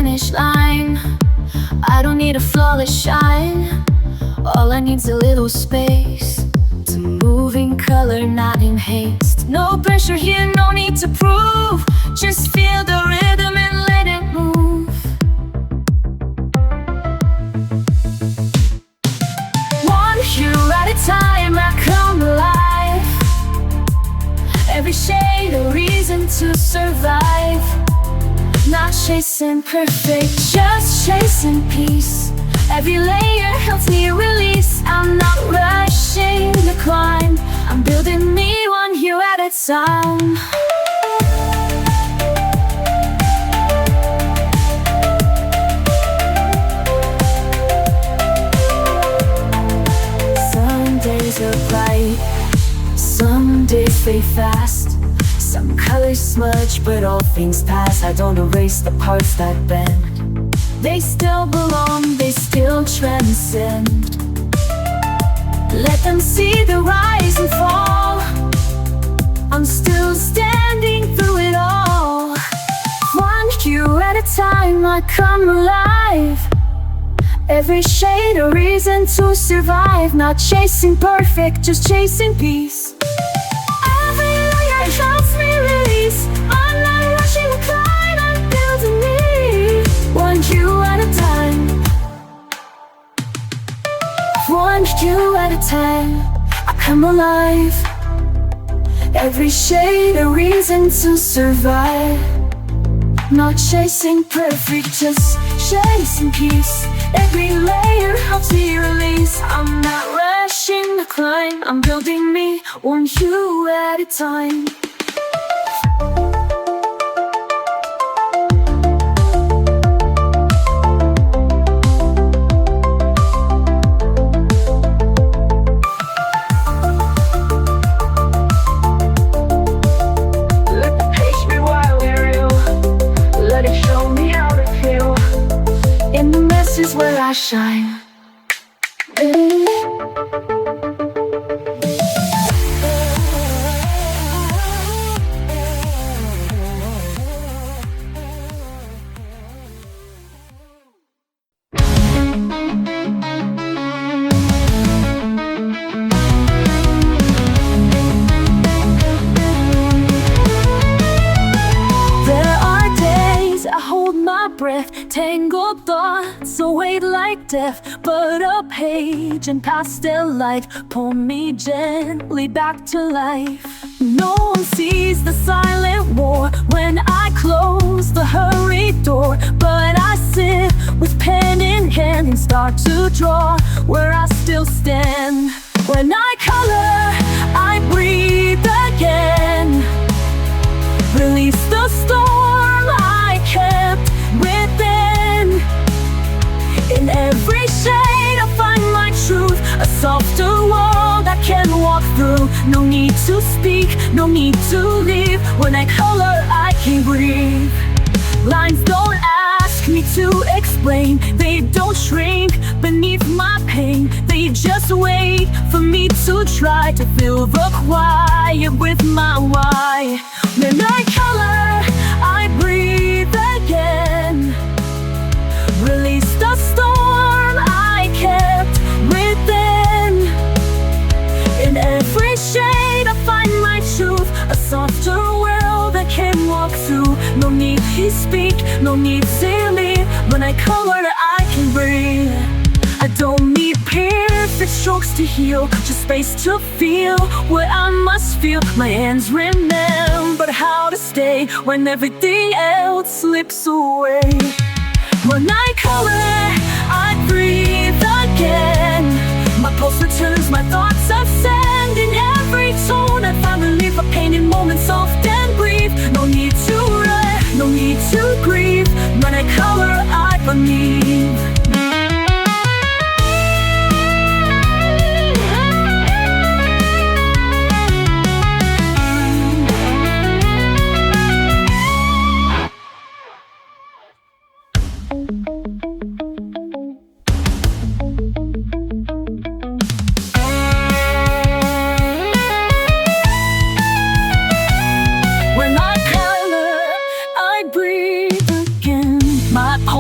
finish line. I don't need a flawless shine. All I need's a little space to move in color, not in haste. No pressure here, no need to prove. Just feel the rhythm and let it move. One hue at a time, I come alive. Every shade a reason to survive. Not chasing perfect, just chasing peace. Every layer helps me release. I'm not rushing the climb. I'm building me one hue at a time. Some days are bright, some days fade fast. Some colors smudge, but all things pass. I don't erase the parts that bend. They still belong, they still transcend. Let them see the rise and fall. I'm still standing through it all. One hue at a time, I come alive. Every shade a reason to survive. Not chasing perfect, just chasing peace. Every layer helps me release. I'm not rushing the climb, I'm building me one hue at a time. One hue at a time, I come alive. Every shade a reason to survive. Not chasing perfect, just chasing peace. Every layer helps me release. I'm not rushing the climb, I'm building me one hue at a time. This is where I shine. Breath, tangled thoughts await like death, but a page in pastel light pull me gently back to life. No one sees the silent war when I close the hurried door, but I sit with pen in hand and start to draw where I still stand. When I color, I breathe again. Release the storm I kept within. In every shade I find my truth, a softer world I can walk through. No need to speak, no need to leave. When I color I can breathe. Lines don't ask me to explain, they don't shrink beneath my pain. They just wait for me to try to fill the quiet with my why. When I color, I breathe again. Release the storm I kept within. In every shade I find my truth, a softer world I can walk through. No need to speak, no need to leave. When I color, I can breathe. I don't need perfect strokes to heal, just space to feel what I must feel. My hands remember how to stay when everything else slips away. When I color, I breathe again. My pulse returns, my thoughts ascend. In every tone I find relief, a pain in moments soft and brief. No need to rush, no need to grieve. When I color, I believe.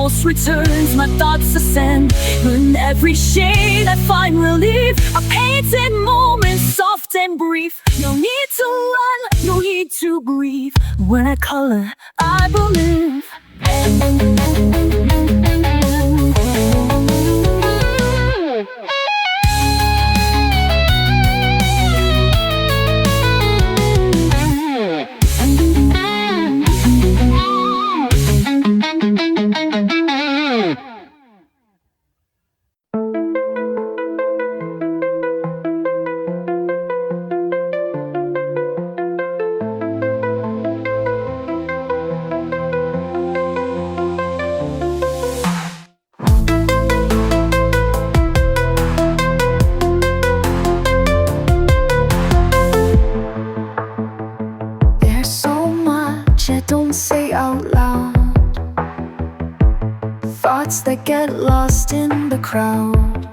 ghost returns, my thoughts ascend. In every shade I find relief. I paint in moments soft and brief. No need to run, no need to grieve. When I color, I believe. I don't say out loud, thoughts that get lost in the crowd.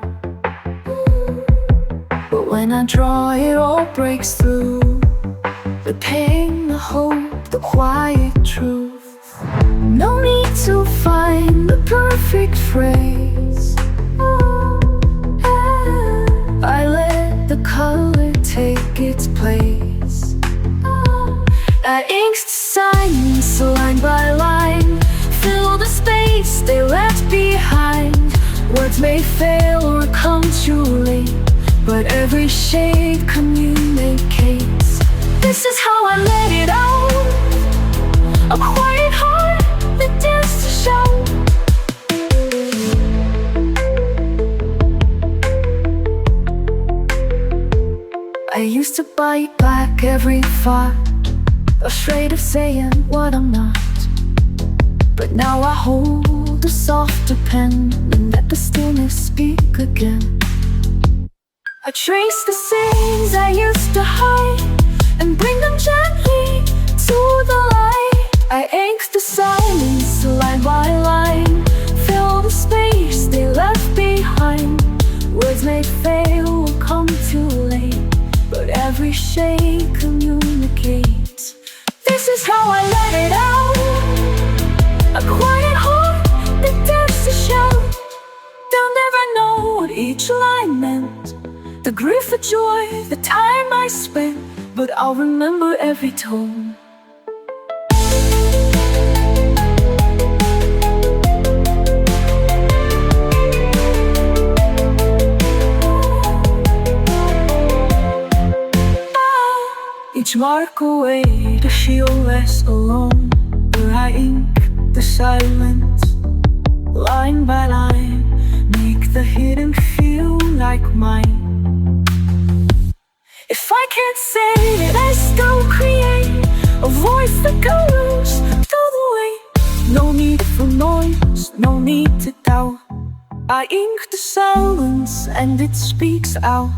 But when I draw, it all breaks through. The pain, the hope, the quiet truth. No need to find the perfect phrase. I let the color take its place. I inked silence line by line, fill the space they left behind. Words may fail or come too late, but every shade communicates. This is how I let it out, a quiet heart that dares to shout. I used to bite back every thought, afraid of saying what I'm not. But now I hold a softer pen and let the stillness speak again. I trace the scenes I used to hide and bring them gently to the light. I ink the silence line by line, fill the space they left behind. Words may fail or come too late, but every shade communicates. This is how I let it out, a quiet heart that dares to shout. They'll never know what each line meant, the grief, the joy, the time I spent, but I'll remember every tone. Each mark a way to feel less alone, where I ink the silence line by line, make the hidden feel like mine. If I can't say it, I still create a voice that goes through the way. No need for noise, no need to doubt. I ink the silence and it speaks out.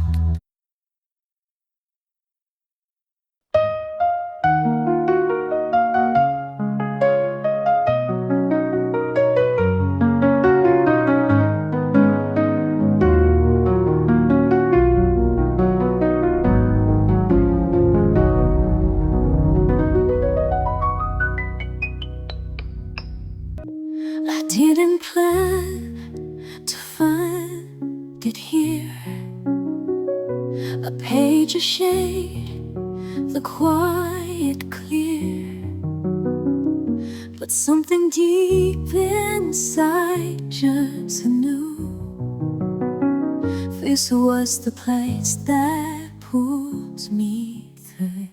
I didn't plan to find it here, a page, a shade, the quiet clear. But something deep inside just knew this was the place that pulls me through.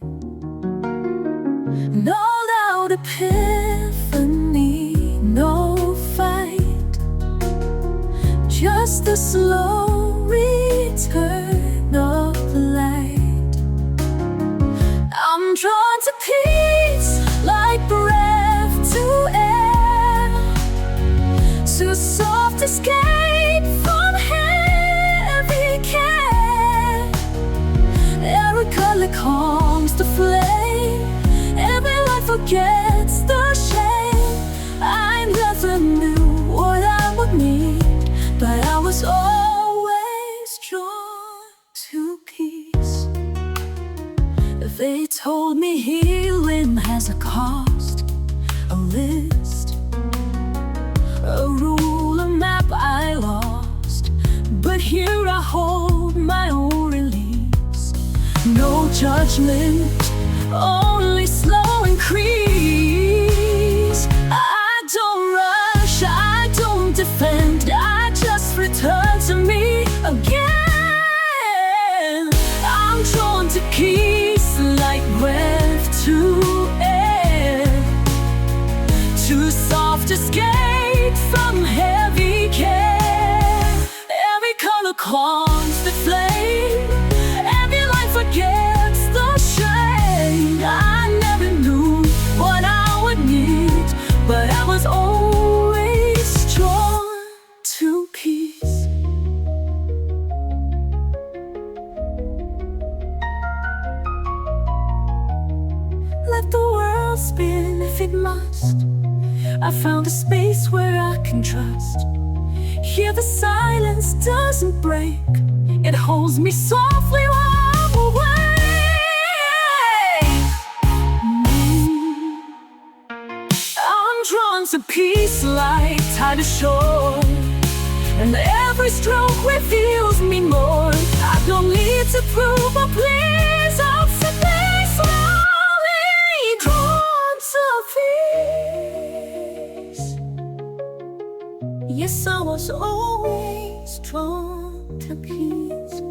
No loud epiphany, no fight, just the slow return of the light. I'm drawn to peace like breath to air, to soft escape from heavy care. Every color calms the flame, every light forgets the shame. I never knew what I would need, but I was always drawn to peace. They told me healing has a cost, a list, a judgment, only slow increase. I don't rush, I don't defend, I just return to me again. I'm drawn to peace like breath to air, too soft to escape from heavy care. Every color calms the flame, every light forgets the shame. I never knew what I would need, but I was always drawn to peace. Let the world spin if it must. I found a space where I can trust. Here the silence doesn't break, it holds me softly while I'm away. I'm drawn to peace like tide to shore, and every stroke reveals me more. I don't need to prove a place, I'll simply slowly drawn to peace. Yes, I was always drawn to peace.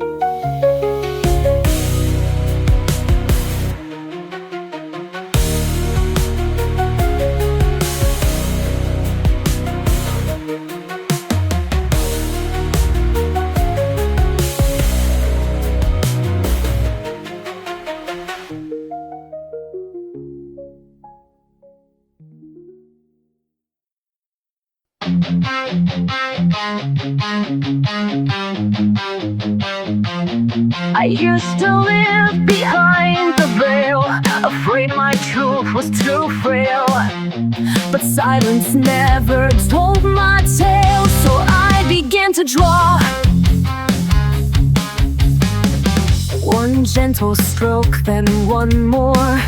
I used to live behind the veil, afraid my truth was too frail. But silence never told my tale, so I began to draw. One gentle stroke, then one more,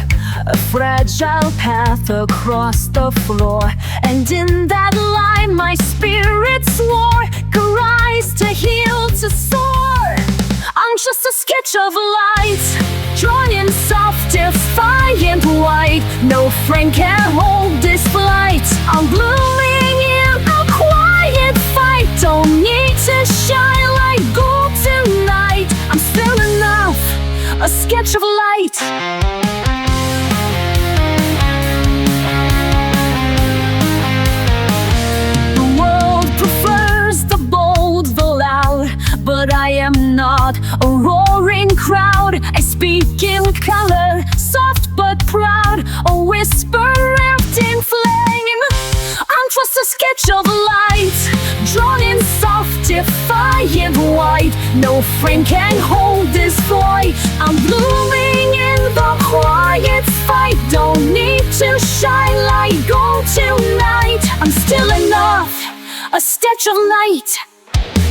a fragile path across the floor. And in that line my spirit swore, could rise to heal, to soar. I'm just a sketch of light, drawn in soft, defiant white. No frame can hold this flight. I'm blooming in a quiet fight. Don't need to shine like gold tonight. I'm still enough, a sketch of light. But I am not a roaring crowd. I speak in color, soft but proud, a whisper wrapped in flame. I'm just a sketch of light, drawn in soft, defiant white. No frame can hold this flight. I'm blooming in the quiet fight. Don't need to shine like gold tonight. I'm still enough, a sketch of light.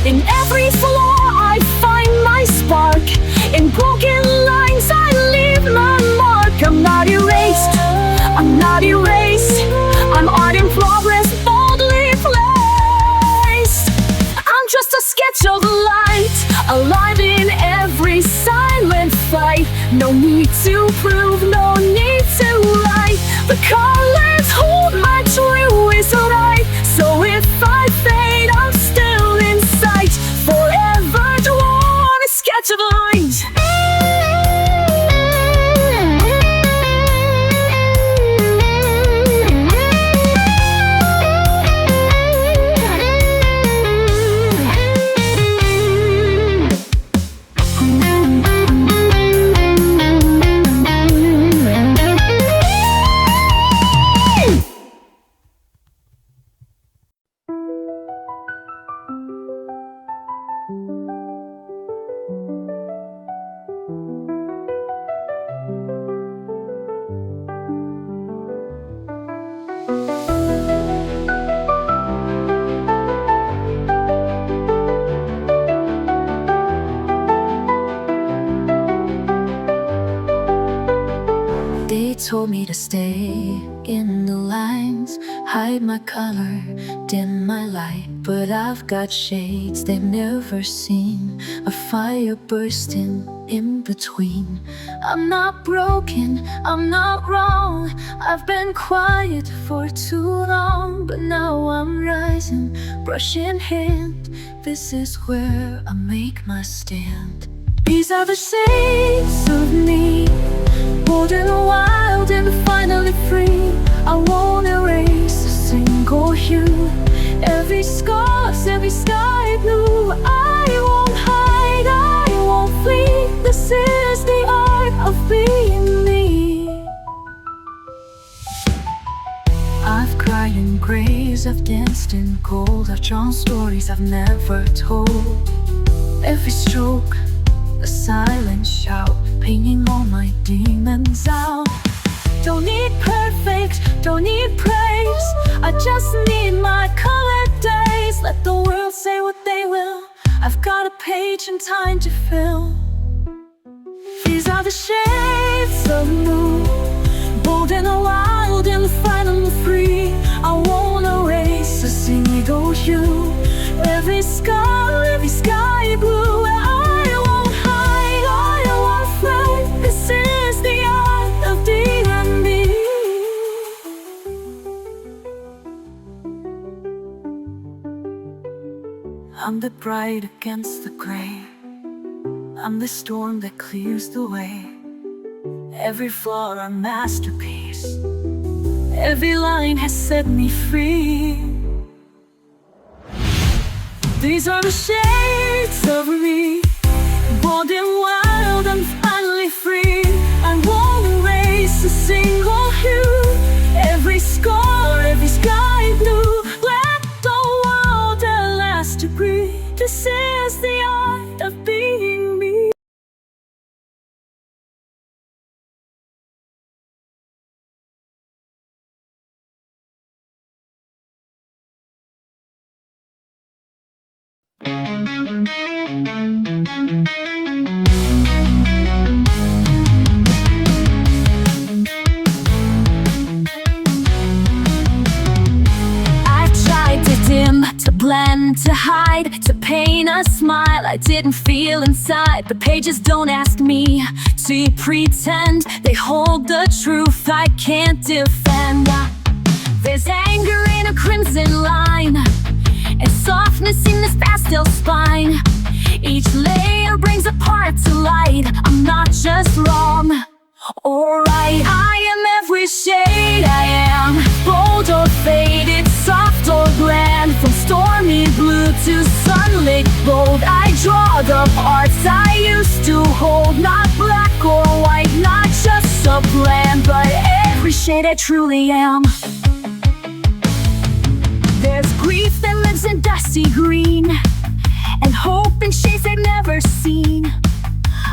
In every flaw I find my spark. In broken lines I leave my mark. I'm not erased, I'm not erased. I'm art in progress, boldly placed. I'm just a sketch of light, alive in every silent fight. No need to prove, no need to lie. The colors hold my truest right. So if I fade, I'm still in sight, forever drawn, a sketch of light. They told me to stay in the lines, Hide my color, dim my light, but I've got shades they've never seen. A fire bursting in between. I'm not broken, I'm not wrong. I've been quiet for too long, but now I'm rising, brush in hand. This is where I make my stand. These are the shades of me, bold and wild and finally free. I won't erase a single hue. Every scar's, every sky blue. I won't hide, I won't flee. This is the art of being me. I've cried in grays, I've danced in gold, I've drawn stories I've never told. Every stroke, a silent shout, painting all my demons out. Don't need perfect, don't need praise, I just need my colored days. Let the world say what they will, I've got a page and time to fill. These are the shades of blue, bold and wild and finally free. I won't erase a single hue. Every scar, every sky blue. I won't hide, I won't flee. This is the art of D&B. I'm the bright against the gray, I'm the storm that clears the way. Every flaw a masterpiece, every line has set me free. These are the shades of me, bold and wild and finally free. I won't erase a single hue. Every scar, every sky blue. Let the world at last agree. This is the art of being me. To blend, to hide, to paint a smile I didn't feel inside. The pages don't ask me to pretend, they hold the truth I can't defend. There's anger in a crimson line, and softness in this pastel spine. Each layer brings a part to light. I'm not just wrong or right, I am every shade I am. Bold or faded, soft or grand, from stormy blue to sunlit gold. I draw the parts I used to hold, not black or white, not just a blend, but every shade I truly am. There's grief that lives in dusty green, and hope in shades I've never seen.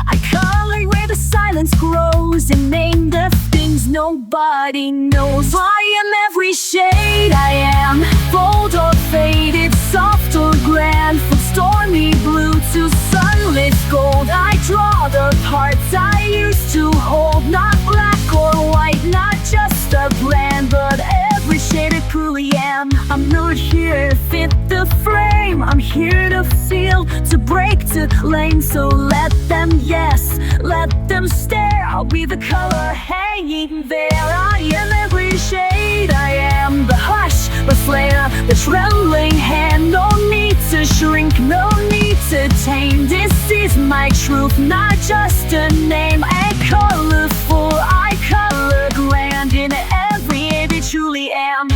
I color where the silence grows and name the things nobody knows. I am every shade I am, bold or faded, soft or grand, from stormy blue to sunlit gold. I draw the parts I used to hold, not black or white, not just a blend, but every shade I truly am. I'm not here to fit the frame, I'm here to feel, to break, to claim. So let them, yes, let them stare. I'll be the color hanging there. I am every shade I am, the hush, the flare, the trembling hand. No need to shrink, no need to tame. This is my truth, not just a name. And colorful, I color grand, in every age I truly am.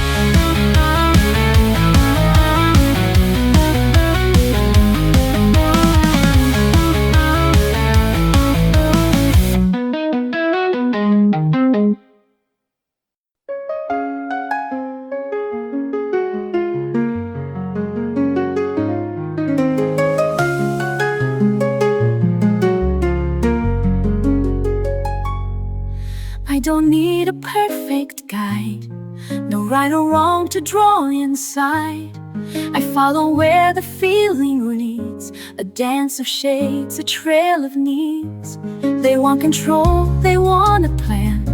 I don't need a perfect guide, no right or wrong to draw inside. I follow where the feeling leads, a dance of shades, a trail of needs. They want control, they want a plan,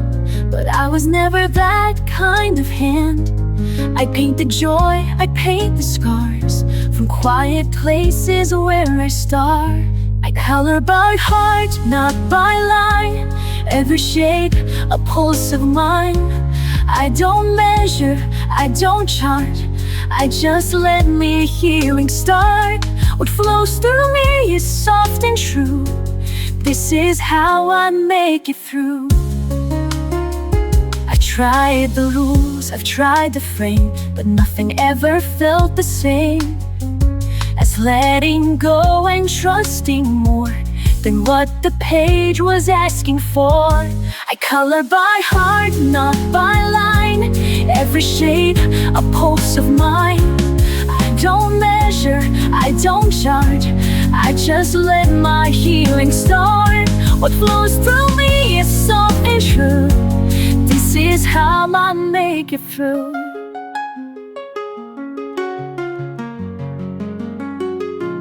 but I was never that kind of hand. I paint the joy, I paint the scars, from quiet places where I start. I color by heart, not by line, every shade a pulse of mine. I don't measure, I don't chart, I just let me healing start. What flows through me is soft and true. This is how I make it through. I've tried the rules, I've tried the frame, but nothing ever felt the same as letting go and trusting more than what the page was asking for. I color by heart, not by line, every shade a pulse of mine. I don't measure, I don't chart, I just let my healing start. What flows through me is soft and true. This is how I make it through.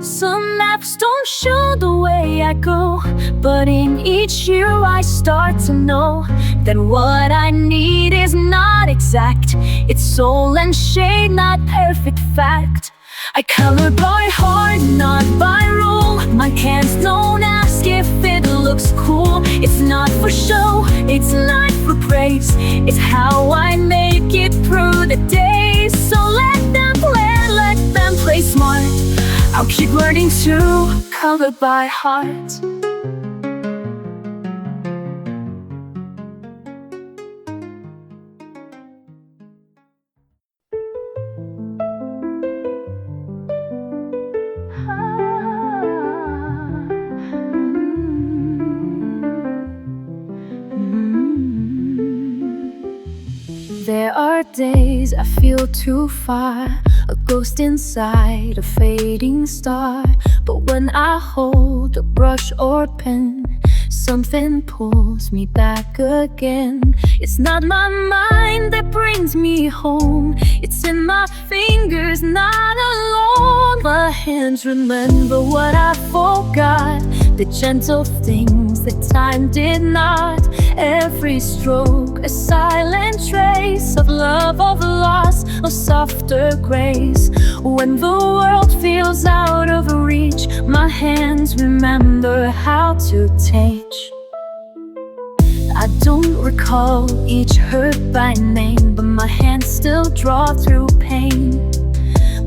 Some maps don't show the way I go, but in each year I start to know that what I need is not exact. It's soul and shade, not perfect fact. I color by heart, not by rule. My hands don't ask if it looks cool. It's not for show, it's not for praise. It's how I make it through the days. So let them play smart. I'll keep learning to color by heart. There are days I feel too far, a ghost inside a fading star. But when I hold a brush or pen, something pulls me back again. It's not my mind that brings me home, it's in my fingers, not alone. My hands remember what I forgot, the gentle things that time did not. Every stroke a silent trace of love, of loss, of softer grace. When the world feels out of reach, my hands remember how to teach. I don't recall each hurt by name, but my hands still draw through pain.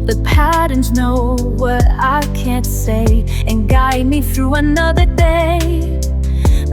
The patterns know what I can't say and guide me through another day.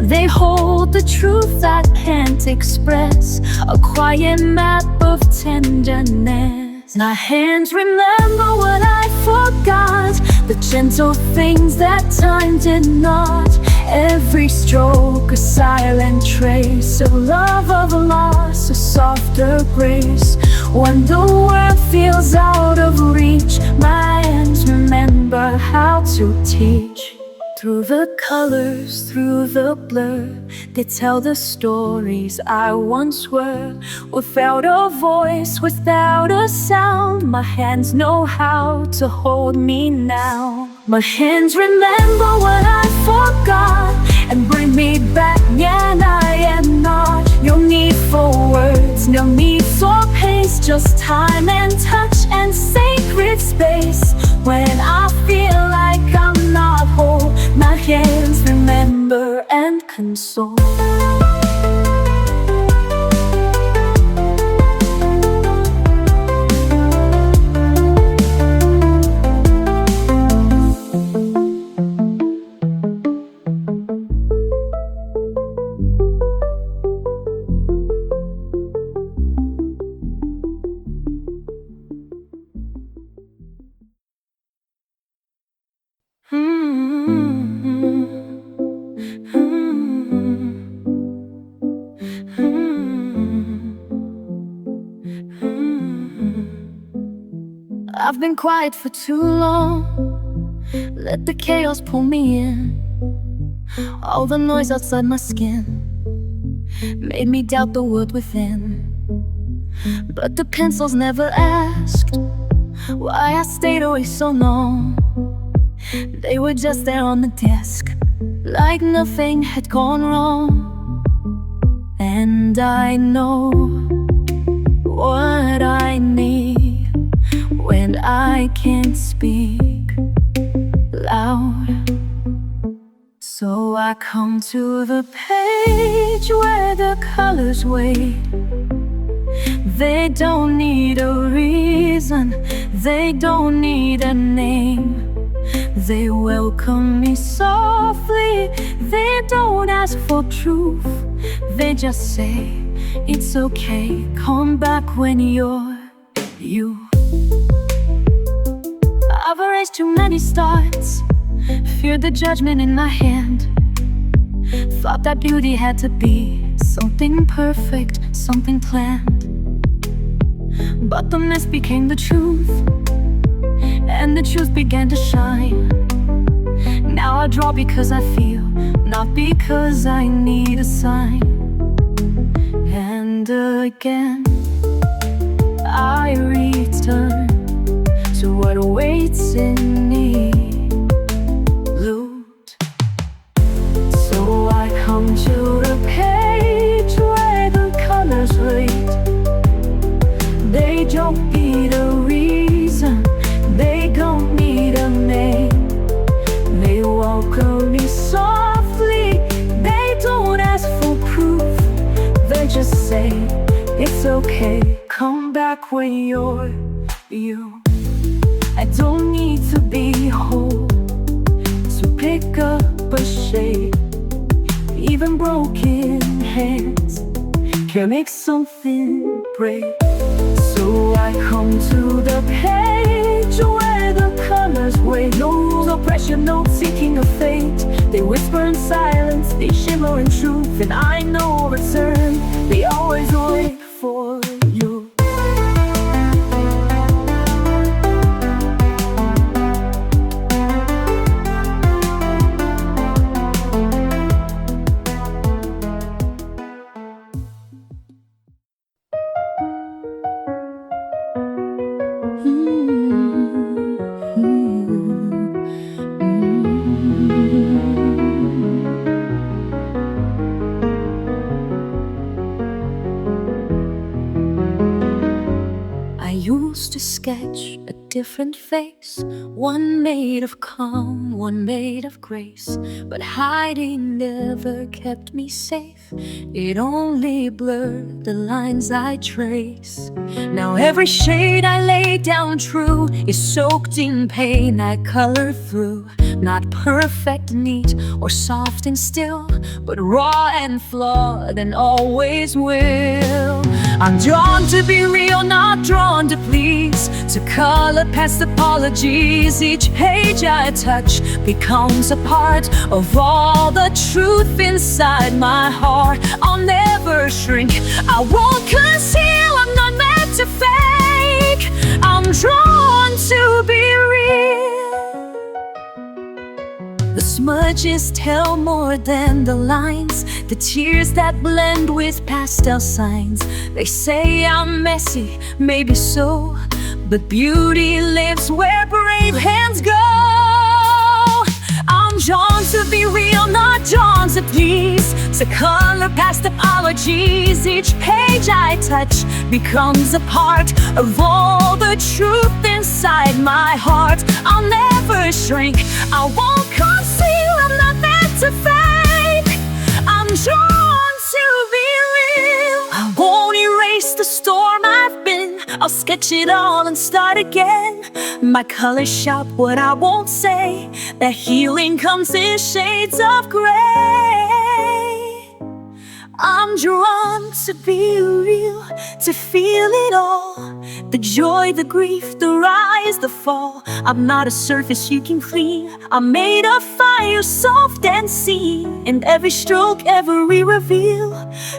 They hold the truth I can't express, a quiet map of tenderness. My hands remember what I forgot, the gentle things that time did not. Every stroke a silent trace of love, of loss, a softer grace. When the world feels out of reach, my hands remember how to teach. Through the colors, through the blur, they tell the stories I once were. Without a voice, without a sound, my hands know how to hold me now. My hands remember what I forgot and bring me back, and I am not. No need for words, no need for pace, just time and touch and sacred space. When I feel like I'm not whole, my hands remember and console. I've been quiet for too long, let the chaos pull me in. All the noise outside my skin made me doubt the word within. But the pencils never asked why I stayed away so long. They were just there on the desk, like nothing had gone wrong. And I know what I need when I can't speak loud. So I come to the page where the colors wait. They don't need a reason, they don't need a name. They welcome me softly, they don't ask for proof. They just say, it's okay, come back when you're you. I've erased too many starts, feared the judgment in my hand. Thought that beauty had to be something perfect, something planned. But the mess became the truth, and the truth began to shine. Now I draw because I feel, not because I need a sign. And again I return to what awaits in me. Loot. So I come to the page where the colors wait. They don't need a reason, they don't need a name. They welcome me softly, they don't ask for proof. They just say, it's okay, come back when you're you. I don't need to be whole to pick up a shade. Even broken hands can make something break. So I come to the page where the colors wait. No rules, no pressure, no seeking of fate. They whisper in silence, they shimmer in truth. And I know return, they always wait for you. I used to sketch a different face, one made of calm, one made of grace. But hiding never kept me safe, it only blurred the lines I trace. Now every shade I lay down true is soaked in pain I color through. Not perfect, neat, or soft and still, but raw and flawed and always will. I'm drawn to be real, not drawn to please, to color past apologies. Each page I touch becomes a part of all the truth inside my heart. I'll never shrink, I won't conceal, I'm not meant to fake. I'm drawn to be real. The smudges tell more than the lines, the tears that blend with pastel signs. They say I'm messy, maybe so, but beauty lives where brave hands go. I'm drawn to be real, not drawn to please, to color past apologies. Each page I touch becomes a part of all the truth inside my heart. I'll never shrink, I won't conceal, I'm not meant to fake. I'm drawn to be real. I won't erase the storm I've been, I'll sketch it all and start again. My colors shout what I won't say, that healing comes in shades of gray. I'm drawn to be real, to feel it all, the joy, the grief, the rise, the fall. I'm not a surface you can clean, I'm made of fire, soft and seen. In every stroke, every reveal,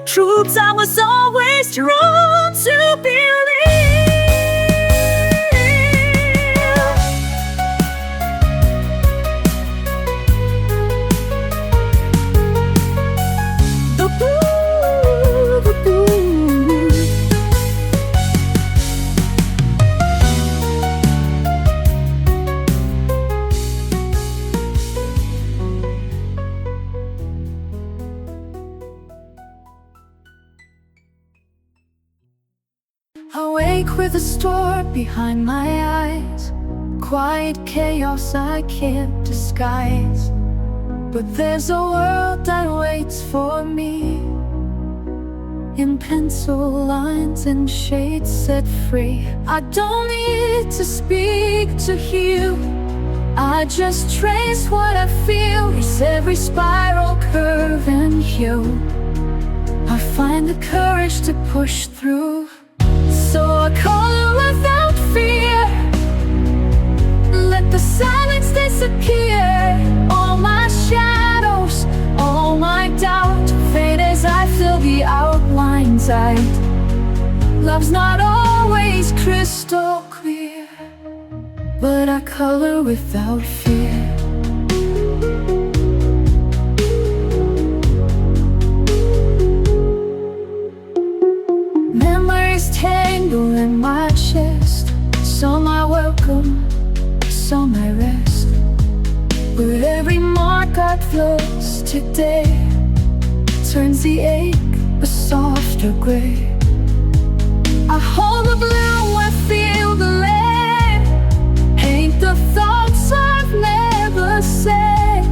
truths I was always drawn to believe. with a storm behind my eyes, quiet chaos I can't disguise. But there's a world that waits for me, in pencil lines and shades set free. I don't need to speak to heal, I just trace what I feel. It's every spiral, curve and hue. I find the courage to push through. So I color without fear, let the silence disappear. All my shadows, all my doubt fade as I fill the outlines out. Love's not always crystal clear, but I color without fear. Memories tangle in my chest, some I welcome, some I rest. But every mark I close today turns the ache a softer gray. I hold the blue, I feel the lead, paint the thoughts I've never said.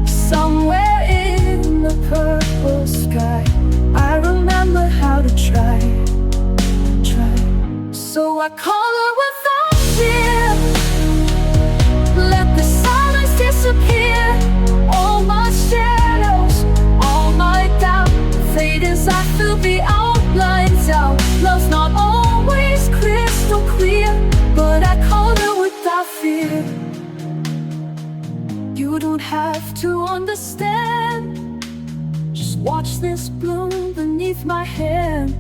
Somewhere in the purple sky, I remember how to try. So I color without fear, let the silence disappear. All my shadows, all my doubt fade as I fill the outlines out. Love's not always crystal clear, but I color without fear. You don't have to understand, just watch this bloom beneath my hand.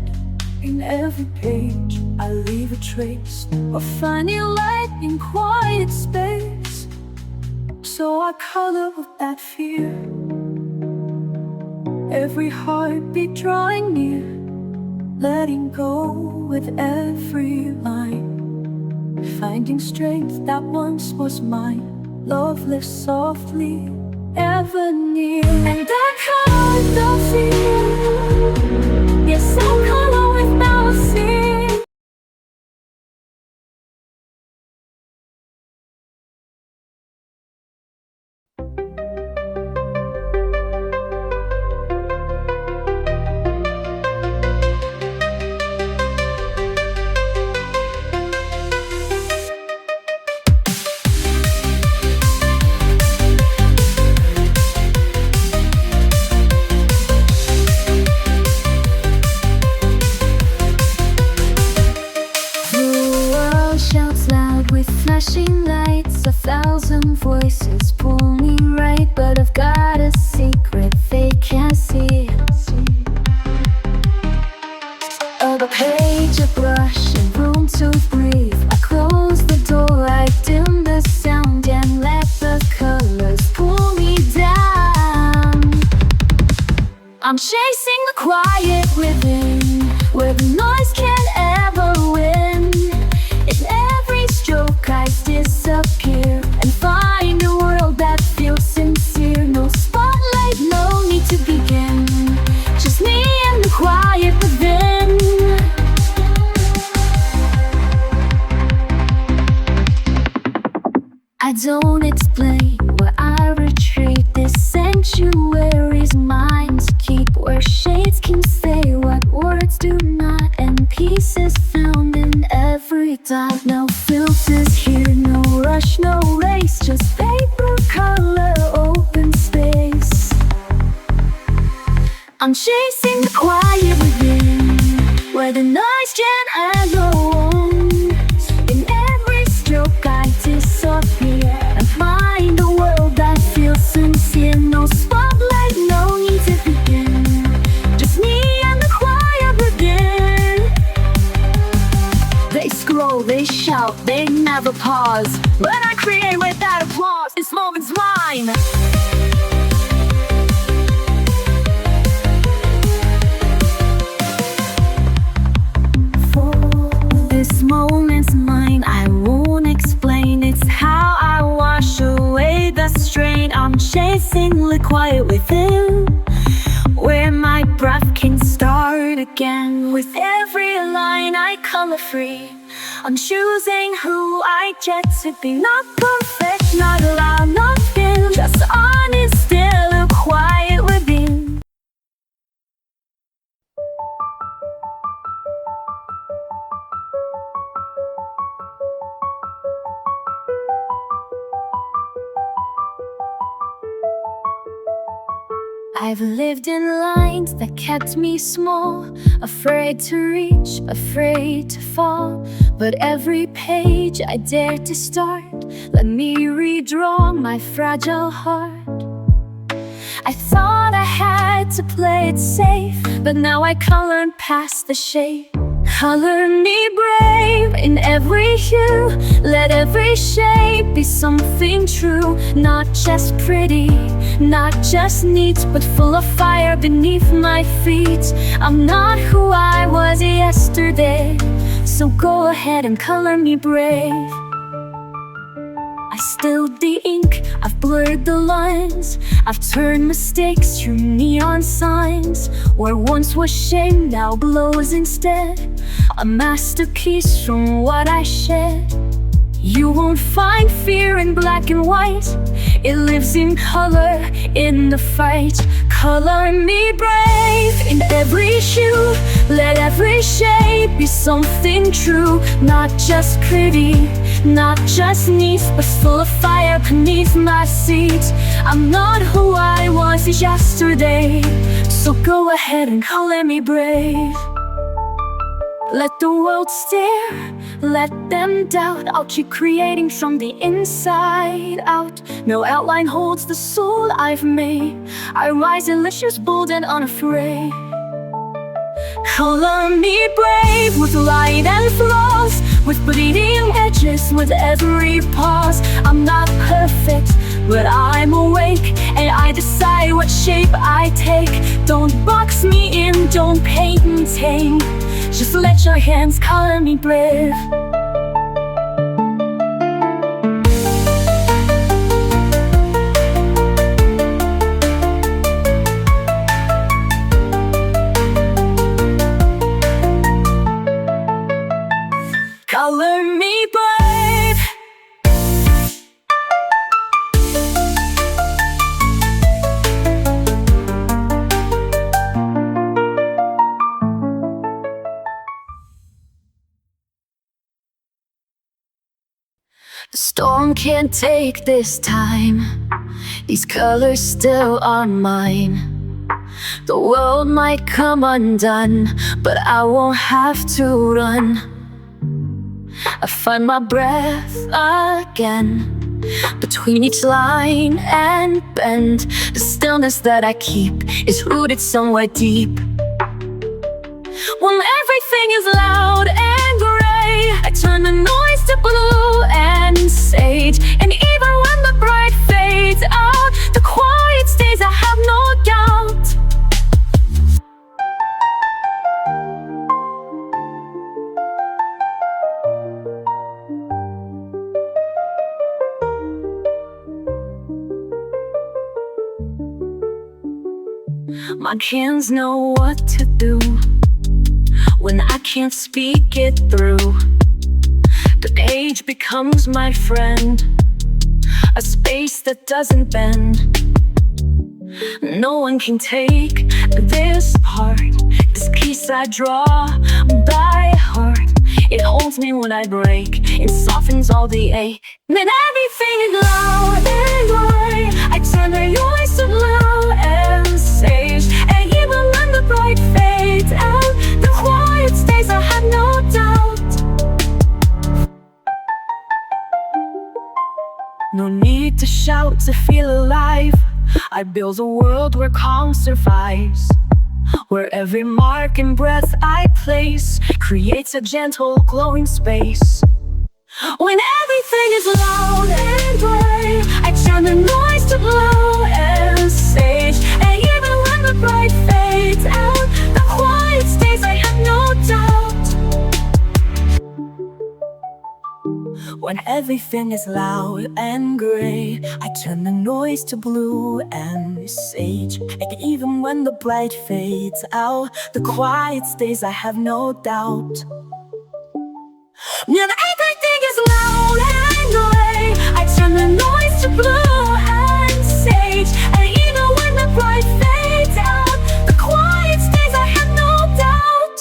In every page I leave a trace of finding light in quiet space. So I color without fear, every heartbeat drawing near, letting go with every line, finding strength that once was mine. Love lives softly, ever near. And I color without fear, yes, I color without fear. Flashing lights, 1,000 voices pull me right, but I've got a secret they can't see. A page, a brush, and room to breathe. I close the door, I dim the sound, and let the colors pull me down. I'm chasing the quiet within, where the noise can't ever win. In every stroke I disappear and find a world that feels sincere. No spotlight, no need to begin, just me and the quiet within. I don't explain where I retreat. This sanctuary's mine to keep, where shades can say what words do not, and peace is found in every dot. No filters here, no rush, no race, just paper, color, open space. I'm chasing the quiet within, where the noise can add no wounds. In every stroke I disappear and find a world that feels sincere. No spotlight, no need to begin, just me and the quiet within. They scroll, they shout, they never pause. When I create without applause, this moment's mine. This moment's mine, I won't explain. It's how I wash away the strain. I'm chasing the quiet within, where my breath can start again. With every line I color free, I'm choosing who I get to be. Not perfect, not loud, not thin, just honest, still a quiet within. I've lived in lines that kept me small, afraid to reach, afraid to fall. But every page I dared to start let me redraw my fragile heart. I thought I had to play it safe, but now I colored past the shade. Color me brave in every hue, let every shape be something true. Not just pretty, not just neat, but full of fire beneath my feet. I'm not who I was yesterday, so go ahead and color me brave. I spilled the ink, I've blurred the lines, I've turned mistakes to neon signs. Where once was shame now glows instead, a masterpiece from what I shed. You won't find fear in black and white, it lives in color, in the fight. Color me brave in every hue, let every shape be something true. Not just pretty, not just neat, but full of fire beneath my seat. I'm not who I was yesterday, so go ahead and color me brave. Let the world stare, let them doubt. I'll keep creating from the inside out. No outline holds the soul I've made. I rise delicious, bold and unafraid. Color me brave with light and flaws, with bleeding edges, with every pause. I'm not perfect, but I'm awake, and I decide what shape I take. Don't box me in, don't paint me tame, just let your hands color me brave. Color me brave. The storm can't take this time, these colors still are mine. The world might come undone, but I won't have to run. I find my breath again, between each line and bend. The stillness that I keep is rooted somewhere deep. When everything is loud and gray, I turn the noise to blue and sage. And even when the bright fades out, the quiet stays, I have no doubt. My hands know what to do when I can't speak it through. The page becomes my friend, a space that doesn't bend. No one can take this part, this piece I draw by heart. It holds me when I break, it softens all the ache. Then everything is loud and gray, I turn the noise to blue and sage. And even when the bright fades out, the quiet stays, I have no doubt. No need to shout to feel alive, I build a world where calm survives, where every mark and breath I place creates a gentle glowing space. When everything is loud and gray, I turn the noise to blue and sage. And even when the bright fades out, the quiet stays, I have no doubt. When everything is loud and gray, I turn the noise to blue and sage. And even when the bright fades out, the quiet stays, I have no doubt. When everything is loud and gray, I turn the noise to blue and sage. And even when the bright fades out, the quiet stays, I have no doubt.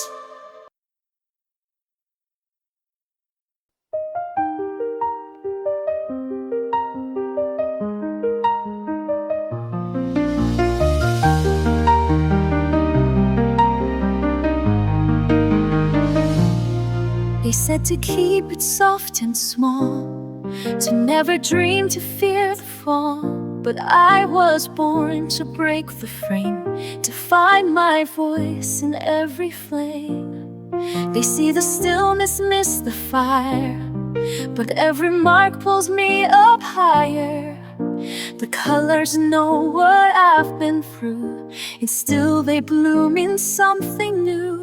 They said to keep it soft and small, to never dream to fear the fall. But I was born to break the frame, to find my voice in every flame. They see the stillness, miss the fire, but every mark pulls me up higher. The colors know what I've been through, and still they bloom in something new.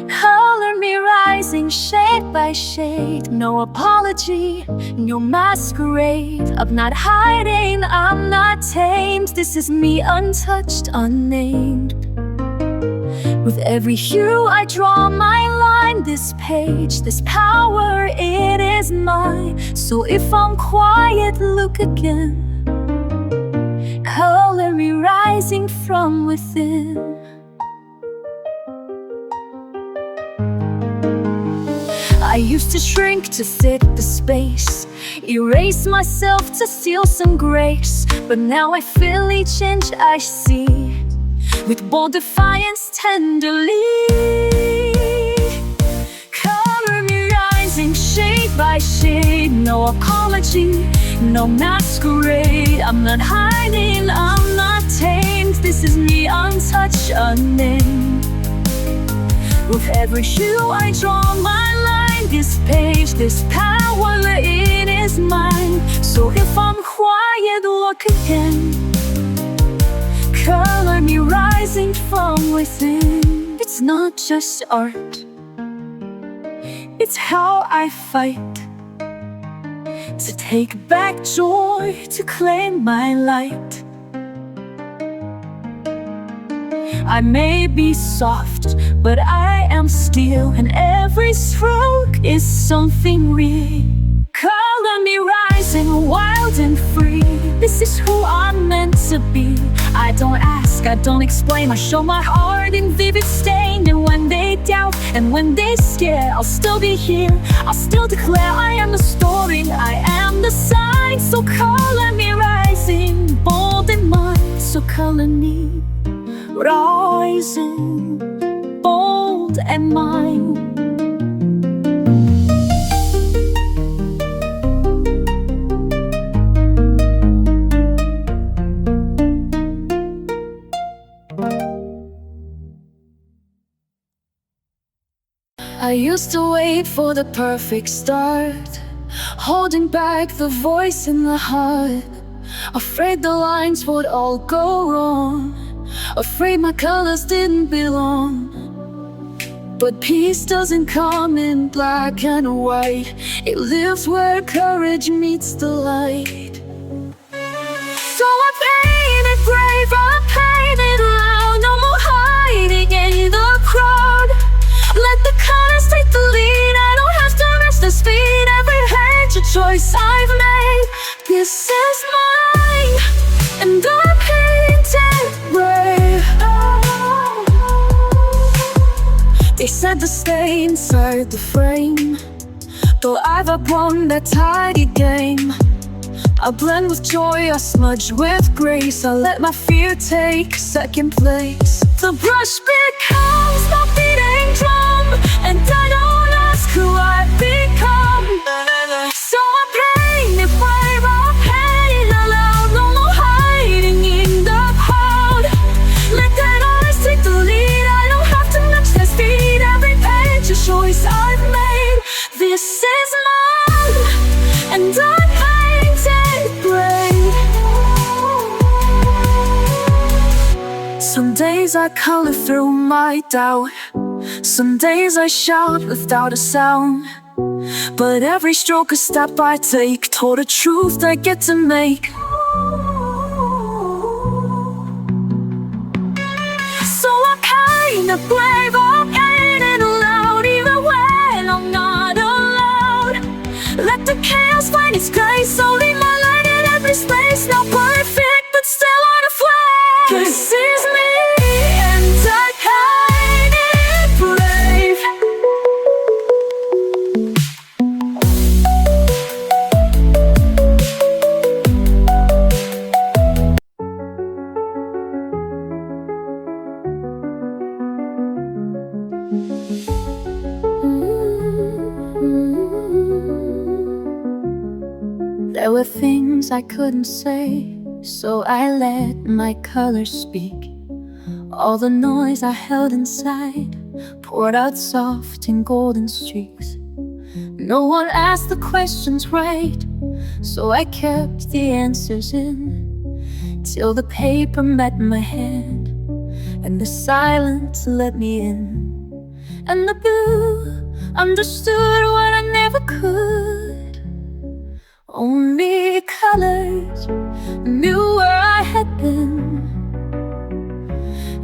Color me rising shade by shade, no apology, no masquerade. I'm not hiding, I'm not tamed. This is me untouched, unnamed. With every hue I draw my line, this page, this power, it is mine. So if I'm quiet, look again. Color me rising from within. I used to shrink to fit the space, erase myself to steal some grace. But now I feel each inch I see, with bold defiance tenderly. Color me rising shade by shade, no apology, no masquerade. I'm not hiding, I'm not tamed. This is me untouched, unnamed. With every hue I draw my line, this page, this power, it is mine. So if I'm quiet, look again. Color me rising from within. It's not just art, it's how I fight to take back joy, to claim my light. I may be soft, but I am steel, and every stroke is something real. Color me rising wild and free. This is who I'm meant to be. I don't ask, I don't explain, I show my heart in vivid stain. And when they doubt, and when they stare, I'll still be here, I'll still declare I am the story, I am the sign. So color me rising, bold and mine. So color me rising, bold and mine. I used to wait for the perfect start, holding back the voice in the heart, afraid the lines would all go wrong, afraid my colors didn't belong. But peace doesn't come in black and white, it lives where courage meets the light. So I painted brave, I painted loud, no more hiding in the crowd. Let the colors take the lead, I don't have to rush the speed. Every page a choice I've made, this is mine, and I painted brave. They said to stay inside the frame, though I've outgrown that tidy game. I blend with joy, I smudge with grace, I let my fear take second place. The brush becomes my beating drum, and I don't ask who I've become. So I paint it brave, I paint it loud, no more hiding in the crowd. Let that eyes take the lead, I don't have to match their speed. Every page a choice I've made, this is mine, and I painted brave. Some days I color through my doubt, some days I shout without a sound. But every stroke a step I take toward a truth I get to make. So I paint it brave, I paint it loud, even when I'm not were things I couldn't say, so I let my colors speak. All the noise I held inside poured out soft in golden streaks. No one asked the questions right, so I kept the answers in, till the paper met my hand and the silence let me in. And the blue understood what I never could. Only colors knew where I had been.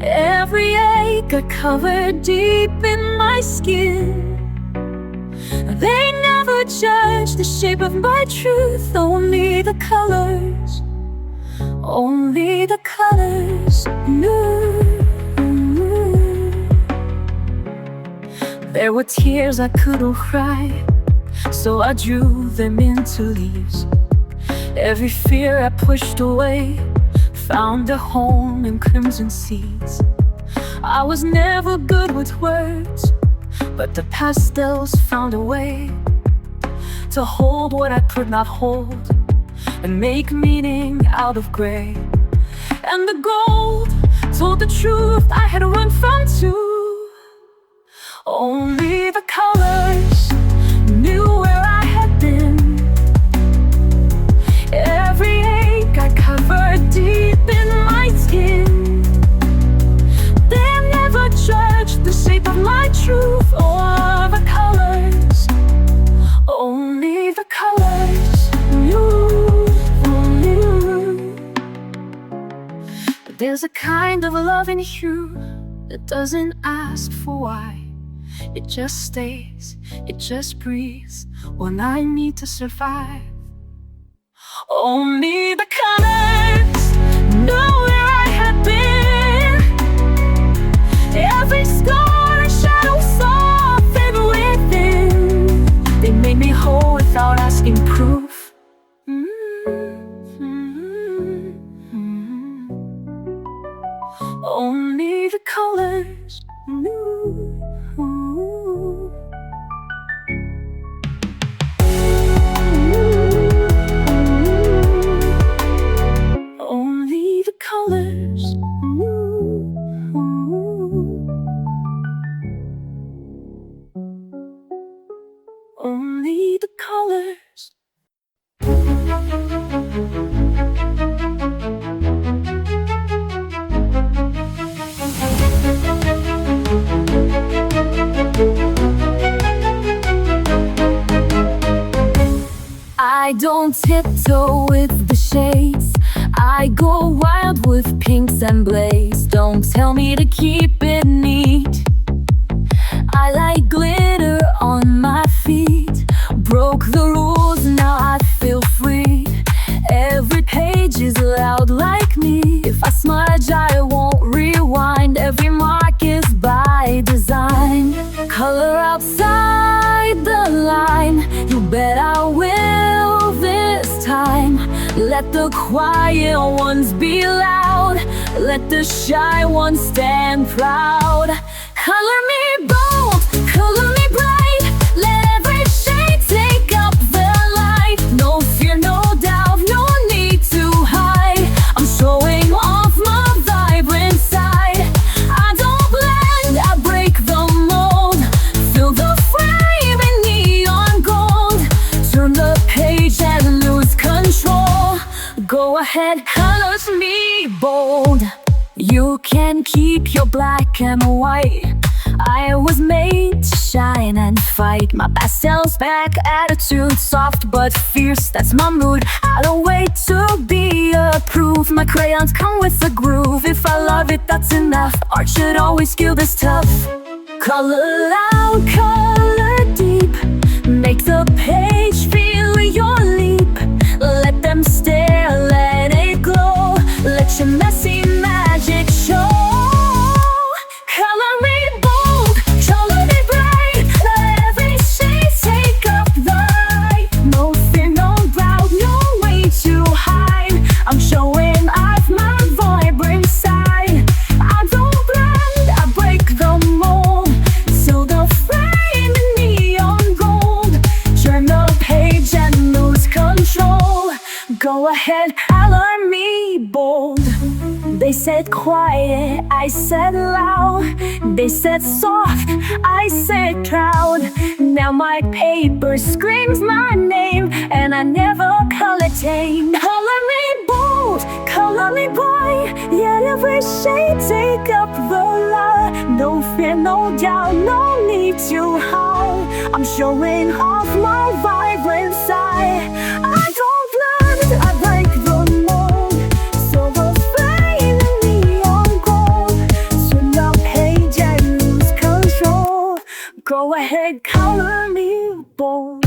Every ache I covered deep in my skin. They never judged the shape of my truth. Only the colors knew. There were tears I couldn't cry, so I drew them into leaves. Every fear I pushed away found a home in crimson seeds. I was never good with words, but the pastels found a way to hold what I could not hold and make meaning out of gray. And the gold told the truth I had run from too. Only the colors knew where I had been. Every ache I covered deep in my skin. They never judged the shape of my truth or the colors. Only the colors knew. But there's a kind of love in you that doesn't ask for why. It just stays, it just breathes when I need to survive. Only the colors knew where I had been. Every scar and shadow saw favor within. They made me whole without asking proof. Only the colors knew. Only the colors knew. Only the colors. I don't tiptoe with the shades. I go wild with pinks and blaze. Don't tell me to keep it neat. I like glitter on my feet. Broke the rules, now I feel free. Every page is loud like me. If I smudge, I won't rewind. Every mark is by design. Color outside the line. You bet I will this time. Let the quiet ones be loud. Let the shy ones stand proud. Color me bold, color me bright. Let every shade take up the light. No fear, no doubt, no need to hide. I'm showing off my vibrant side. I don't blend, I break the mold. Fill the frame in neon gold. Turn the page and lose control. Go ahead, colors me bold. You can keep your black and white. I was made to shine and fight. My pastels back, attitude soft but fierce, that's my mood. I don't wait to be approved. My crayons come with a groove. If I love it, that's enough. Art should always feel this tough. Color loud, color deep. Make the page feel your leap. Let them stare, let it glow. Let your messy magic show. Color me bold, color me bright. Let every shade take up the light. No fear, no doubt, no way to hide. I'm showing off my vibrant side. I don't blend, I break the mold. So the frame in neon gold. Go ahead, color me bold. They said quiet, I said loud. They said soft, I said proud. Now my paper screams my name, and I never color tame. Color me bold, color me bright, yet every shade take up the light. No fear, no doubt, no need to hide. I'm showing off my vibrant side. I don't blend, I break the mold. Silver flame and neon gold. Turn the page and lose control. Go ahead, color me bold.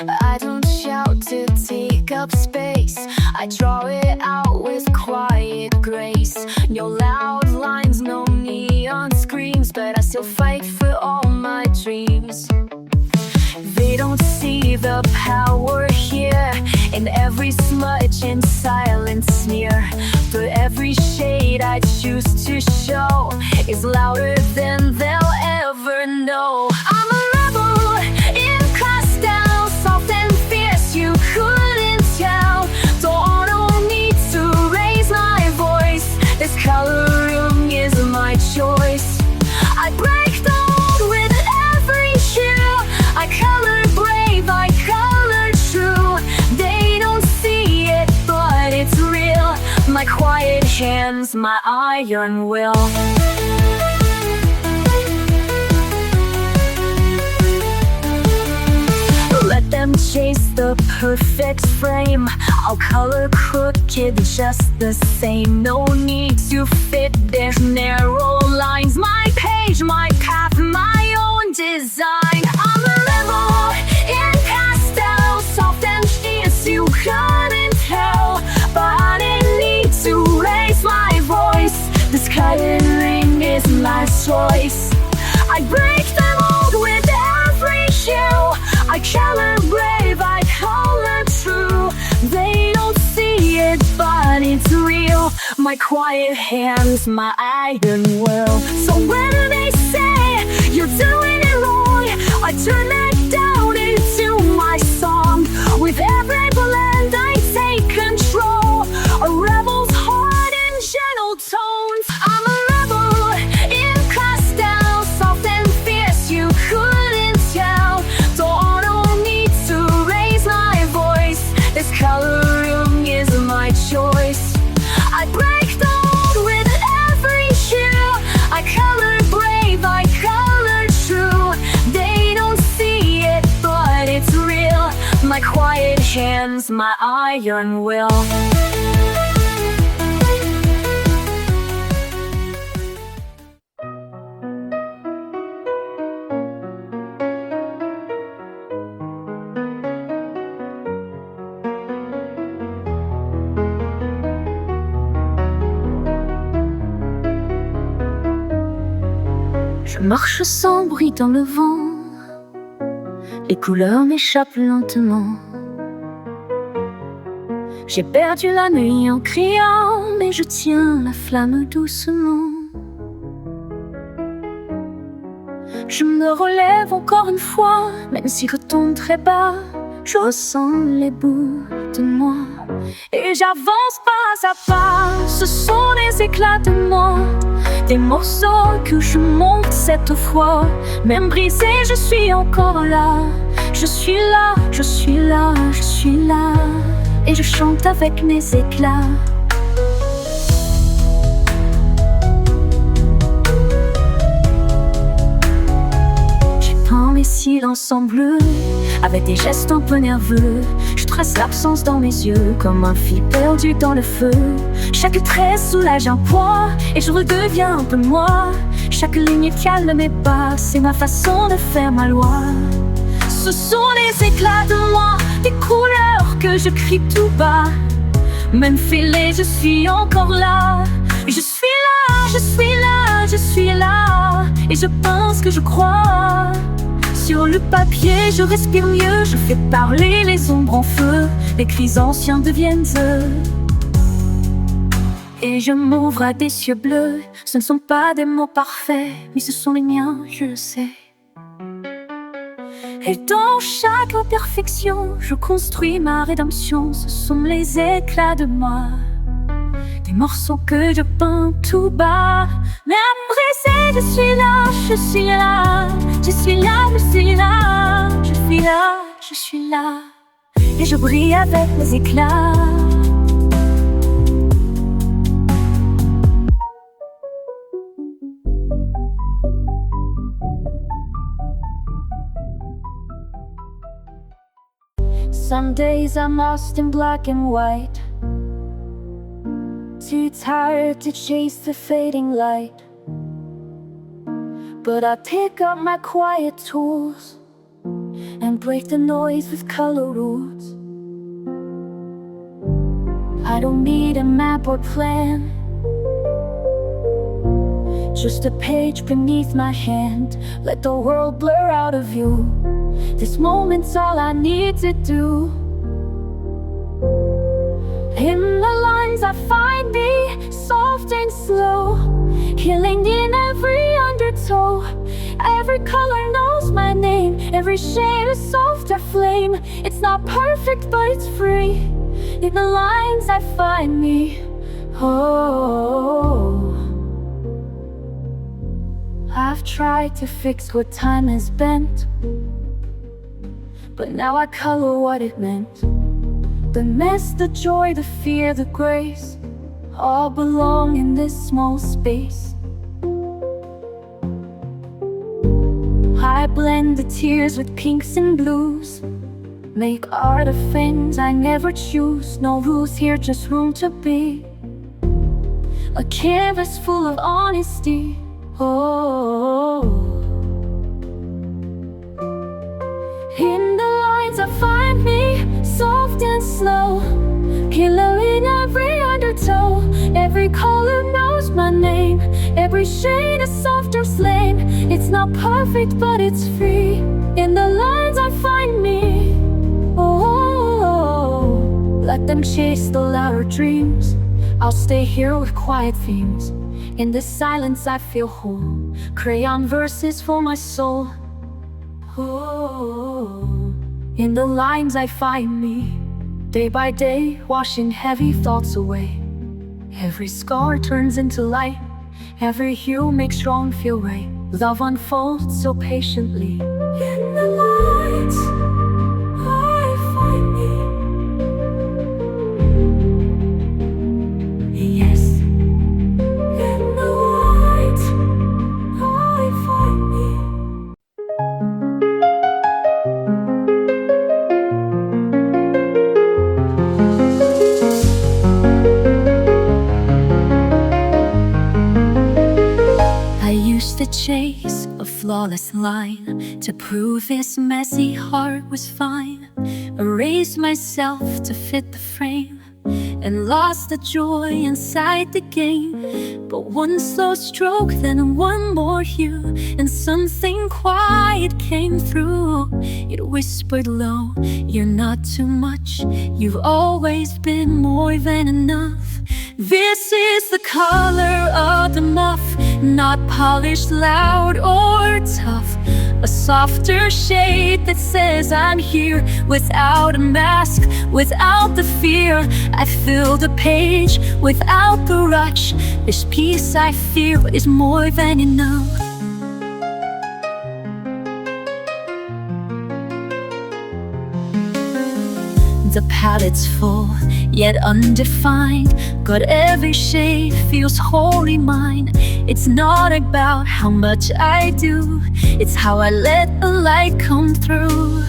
I don't shout to take up space. I draw it out with quiet grace. No loud lines, no neon screams, but I still fight for all my dreams. They don't see the power here in every smudge and silent smear. But every shade I choose to show is louder than they'll ever know. I'm a rebel in pastel, soft and fierce, you couldn't tell. Don't need to raise my voice, this coloring is my choice. I break the mold with every hue. I color brave, I color true. They don't see it, but it's real. My quiet hands, my iron will. Let them chase the perfect frame. I'll color crooked just the same. No need to fit their narrow lines. My page, my path, my own design. I'm a rebel in pastel, soft and fierce, you couldn't tell. But I didn't need to raise my voice, this coloring is my choice. I break the mold with every hue. I color brave, I color true. They don't see it, but it's real. My quiet hands, my iron will. So when they say you're doing it wrong, I turn that down into my song. With every blend I take control. A rebel's heart and gentle tones. I'm a rebel in pastel, soft and fierce, you couldn't tell. Don't need to raise my voice, this coloring is my choice. I break the mold with every hue. I color brave, I color true. They don't see it, but it's real. My quiet hands, my iron will. Je marche sans bruit dans le vent, les couleurs m'échappent lentement. J'ai perdu la nuit en criant, mais je tiens la flamme doucement. Je me relève encore une fois, même si je tombe très bas, je ressens les bouts de moi. Et j'avance pas à pas, ce sont des éclats de moi, des morceaux que je monte cette fois. Même brisé, je suis encore là. Je suis là, je suis là, je suis là. Et je chante avec mes éclats. J'ai peint mes silences en bleu, avec des gestes un peu nerveux. Je trace l'absence dans mes yeux, comme un fil perdu dans le feu. Chaque trait soulage un poids, et je redeviens un peu moi. Chaque ligne calme mes pas, c'est ma façon de faire ma loi. Ce sont les éclats de moi, des couleurs que je crie tout bas. Même fêlée, je suis encore là. Je suis là, je suis là, je suis là. et je pense que je crois. Sur le papier, je respire mieux, je fais parler les ombres en feu, les cris anciens deviennent eux. Et je m'ouvre à des cieux bleus, ce ne sont pas des mots parfaits, mais ce sont les miens, je le sais. Et dans chaque imperfection, je construis ma rédemption, ce sont les éclats de moi. Des morceaux que je peins tout bas. Même brisé, je suis là, je suis là. Je suis là, je suis là. Je suis là, je suis là. Et je brille avec les éclats. Some days I'm lost in black and white, too tired to chase the fading light. But I pick up my quiet tools and break the noise with color rules. I don't need a map or plan, just a page beneath my hand. Let the world blur out of view. This moment's all I need to do. In the lines I find me, soft and slow, healing in every undertow. Every color knows my name, every shade a softer flame. It's not perfect but it's free. In the lines I find me. Oh, I've tried to fix what time has bent, but now I color what it meant. The mess, the joy, the fear, the grace, all belong in this small space. I blend the tears with pinks and blues, make art of things I never choose. No rules here, just room to be. A canvas full of honesty. Oh, in the lines I find me, soft and slow, killer in every undertow. Every color knows my name, every shade a softer flame. It's not perfect but it's free. In the lines I find me. Oh, let them chase the louder dreams. I'll stay here with quiet themes. In this silence I feel whole. Crayon verses for my soul. Oh, in the lines I find me. Day by day, washing heavy thoughts away. Every scar turns into light. Every hue makes wrong feel right. Love unfolds so patiently. In the lines I find me. Yes, in the light I find me. I used to chase a flawless line to prove this messy heart was fine. Erased myself to fit the frame and lost the joy inside the game. But one slow stroke, then one more hue, and something quiet came through. It whispered low, you're not too much, you've always been more than enough. This is the color of the muff, not polished, loud or tough. A softer shade that says I'm here, without a mask, without the fear. I fill the page without the rush. This peace I feel is more than enough. The palette's full, yet undefined, but every shade feels wholly mine. It's not about how much I do, it's how I let the light come through.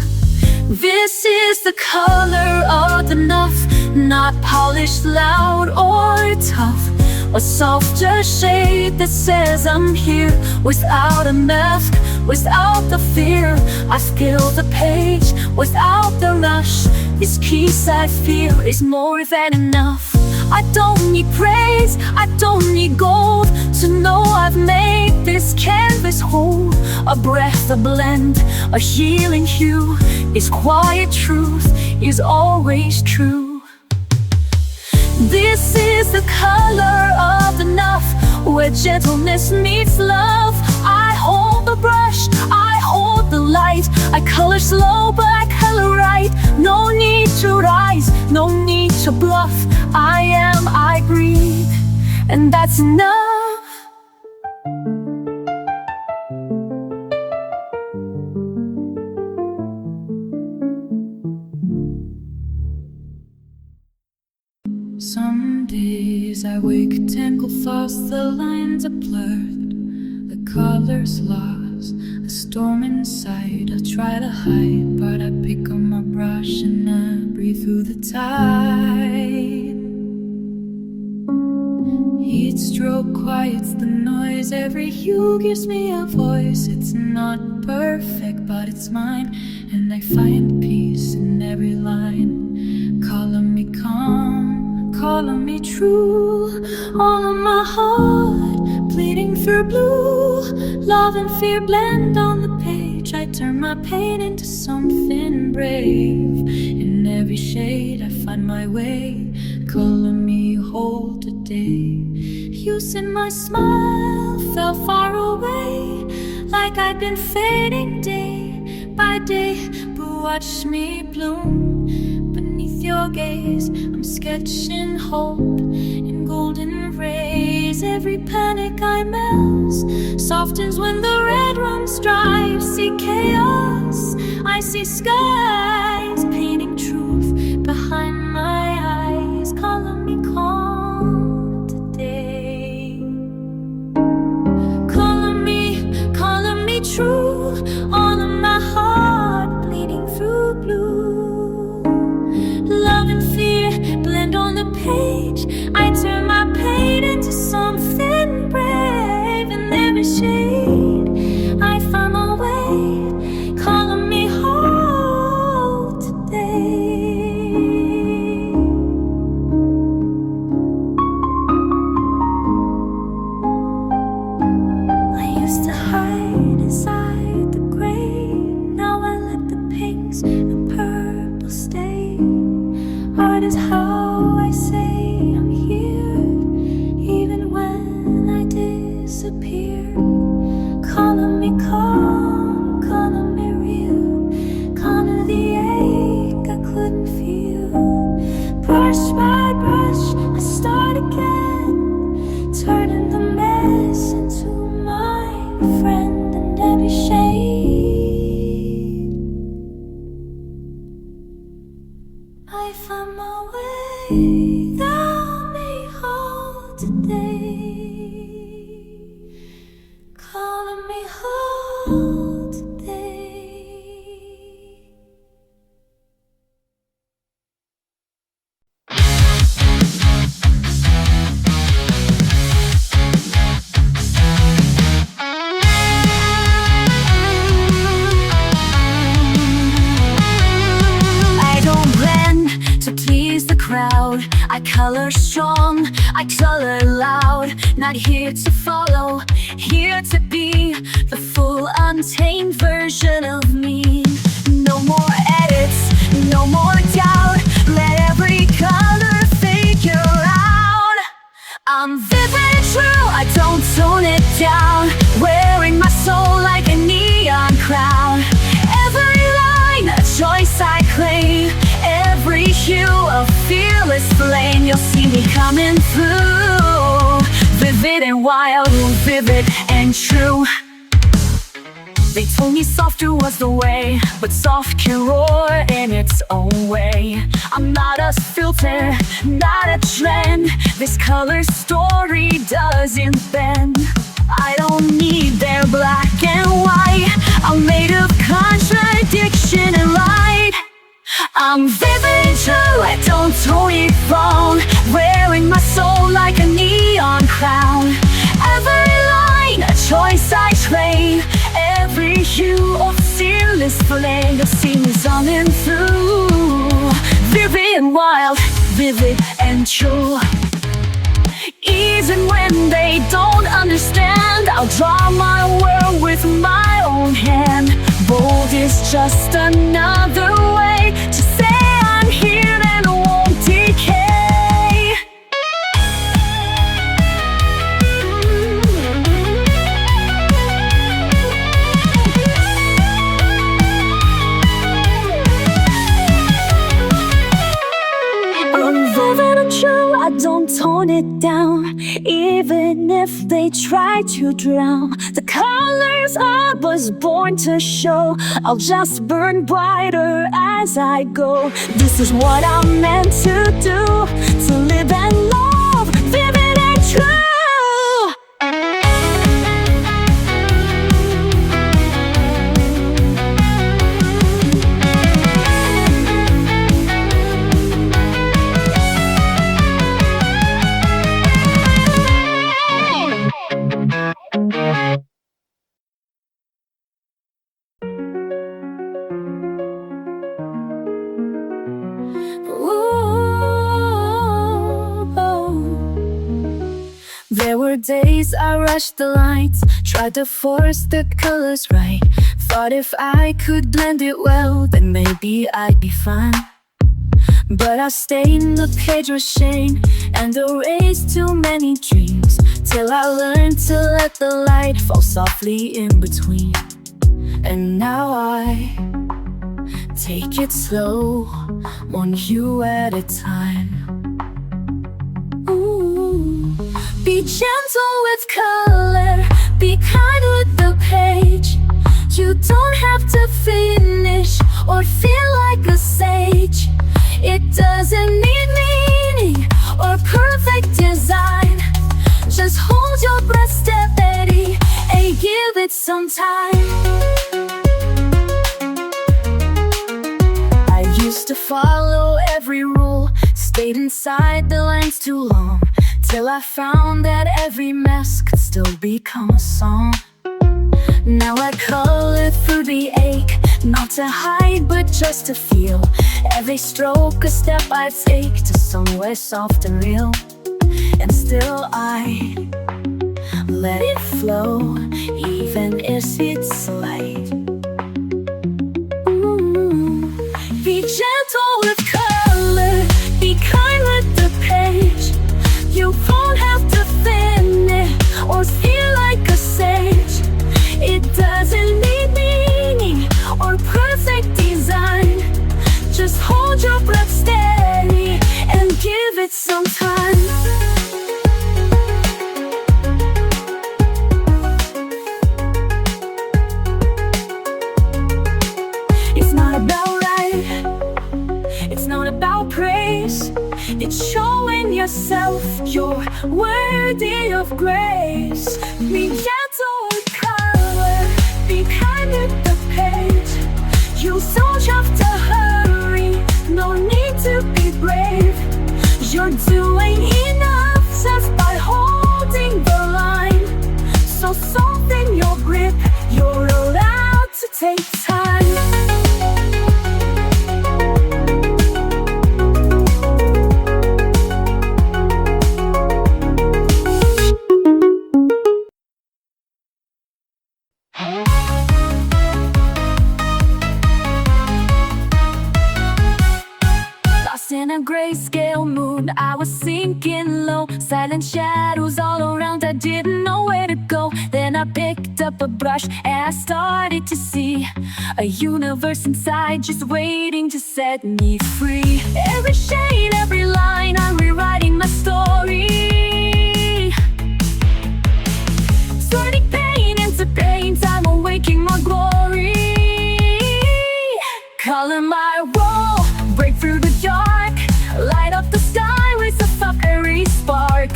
This is the color of the nuff, not polished, loud or tough. A softer shade that says I'm here, without a mask, without the fear. I fill the page without the rush. This peace I feel is more than enough. I don't need praise, I don't need gold to know I've made this canvas home, a breath, a blend, a healing hue. Is quiet truth, is always true. This is the color of the nuff, where gentleness meets love. I hold the brush, I hold the light. I color slow, but I color right. No need to rise, no need to bluff. I am, I breathe, and that's enough. Some days I wake, tangled thoughts, the lines are blurred, the colors lost, the storm inside. I try to hide, but I pick up my brush and I breathe through the tide. Heat stroke quiets the noise, every hue gives me a voice. It's not perfect, but it's mine, and I find peace in every line. Color me calm, color me true. All of my heart bleeding through blue. Love and fear blend on the page. I turn my pain into something brave. In every shade I find my way. Color me whole today. You said my smile fell far away, like I'd been fading day by day. But watch me bloom beneath your gaze. I'm sketching hope in golden rays. Every panic I melt softens when the red runs dry. See chaos, I see skies, painting truth behind my eyes. Color me calm today. Color me true. All of my heart bleeding through blue. Love and fear blend on the page. I turn my pain into something brave. In every shade I find my way. Color me whole today. I used to hide inside the gray. Now I let the pinks and purple stay. Art is how I say I'm here, even when I disappear. Color me calm, color me real. Color the ache I couldn't feel. Brush by brush, I start again, turning the mess into my friend. And every shade I find my way. Thou me whole today. Color me whole today. I don't blend to please the crowd. I color strong, I color loud. Not here to follow, here to be the full untamed version of me. No more edits, no more doubt. Let every color figure out. I'm vivid and true, I don't tone it down. Wearing my soul like a neon crown. Every line a choice I claim. Every hue a fearless flame. You'll see me coming through. Vivid and wild, vivid and true. They told me softer was the way, but soft can roar in its own way. I'm not a filter, not a trend. This color story doesn't bend. I don't need their black and white. I'm made of contradiction and light. I'm vivid and true, I don't tone it wrong. Wearing my soul like a neon crown. Every line a choice I trade. Every hue of fearless flame. You'll see me zooming through. Vivid and wild, vivid and true. Even when they don't understand, I'll draw my world with with my own hand. Bold is just another way to say I'm here and won't decay. I'm vivid and true, I don't tone it down, even if they try to drown the colors I was born to show. I'll just burn brighter as I go. This is what I'm meant to do, to live and love, vivid and true. There were days I rushed the lights, tried to force the colors right. Thought if I could blend it well, then maybe I'd be fine. But I stained the page with shame and erased too many dreams, till I learned to let the light fall softly in between. And now I take it slow, one hue at a time. Be gentle with color, be kind with the page. You don't have to finish or feel like a sage. It doesn't need meaning or perfect design. Just hold your breath steady and give it some time. I used to follow every rule, stayed inside the lines too long, till I found that every mess could still become a song. Now I color through the ache, not to hide but just to feel. Every stroke a step I take to somewhere soft and real. And still I let it flow, even if it's light. Be gentle with color, be kind with the page. You won't have to finish or feel like a sage. It doesn't need meaning or perfect design. Just hold your breath steady and give it some time. It's not about right, it's not about praise. It's showing yourself you're worthy of grace. Be gentle with color, be kind with the page. You don't have to hurry, no need to be brave. You're doing enough just by holding the line. So soften your grip, you're allowed to take time. In a grayscale mood, I was sinking low. Silent shadows all around, I didn't know where to go. Then I picked up a brush and I started to see a universe inside just waiting to set me free. Every shade, every line, I'm rewriting my story. Turning pain into paint, I'm awaking my glory. Color my role, break through the dark, light up the sky with a fiery spark.